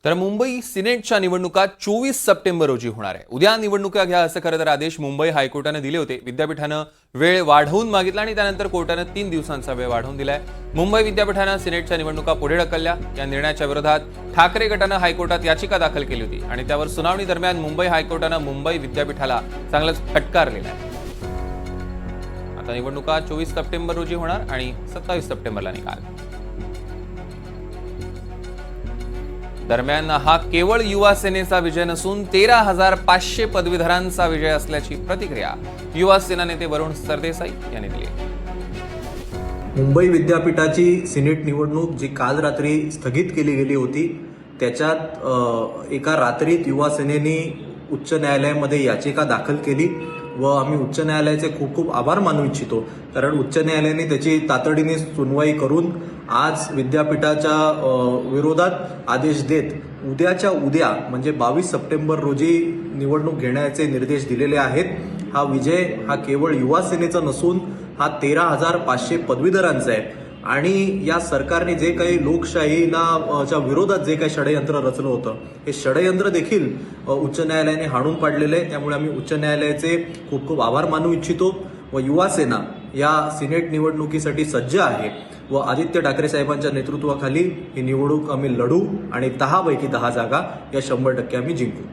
तर मुंबई सिनेटच्या निवडणुका 24 सप्टेंबर रोजी होणार आहे। उद्या निवडणुका घ्या असं खरं तर आदेश मुंबई हायकोर्टाने दिले होते। विद्यापीठानं वेळ वाढवून मागितला आणि त्यानंतर कोर्टाने 3 दिवसांचा वेळ वाढवून दिलाय। मुंबई विद्यापीठानं सिनेटच्या निवडणुका पुढे ढकलल्या। या निर्णयाच्या विरोधात ठाकरे गटानं हायकोर्टात याचिका दाखल केली होती आणि त्यावर सुनावणी दरम्यान मुंबई हायकोर्टानं मुंबई विद्यापीठाला चांगलंच फटकारलेलं आहे। आता निवडणुका 24 सप्टेंबर रोजी होणार आणि 27 सप्टेंबरला निकाल। दरम्यान हा केवळ युवा सेनेचा विजय नसून 13,500 पदवीधरांचा विजय असल्याची प्रतिक्रिया युवा सेना नेते वरुण सरदेसाई यांनी दिली। मुंबई विद्यापीठाची सिनेट निवडणूक जी काल रात्री स्थगित केली गेली होती, त्याच्यात एका रात्रीत युवा सेनेने उच्च न्यायालयामध्ये याचिका दाखल केली व आम्ही उच्च न्यायालयाचे खूप खूप आभार मानू इच्छितो, कारण उच्च न्यायालयाने त्याची तातडीने सुनवाई करून आज विद्यापीठाच्या विरोधात आदेश देत उद्याच्या उद्या म्हणजे 22 सप्टेंबर रोजी निवडणूक घेण्याचे निर्देश दिलेले आहेत। हा विजय हा केवळ युवा सेनेचा नसून हा 13,500 पदवीधरांचा आहे आणि या सरकारने जे काही लोकशाहीला च्या विरोधात जे काही षडयंत्र रचलं होतं, हे षडयंत्र देखील उच्च न्यायालयाने हाणून पाडलेलं आहे। त्यामुळे आम्ही उच्च न्यायालयाचे खूप खूप आभार मानू इच्छितो व युवा सेना या सिनेट निवडणुकीसाठी सज्ज आहे व आदित्य ठाकरे साहेबांच्या नेतृत्वाखाली ही निवडणूक आम्ही लढू आणि 10 पैकी 10 जागा या 100% आम्ही जिंकू।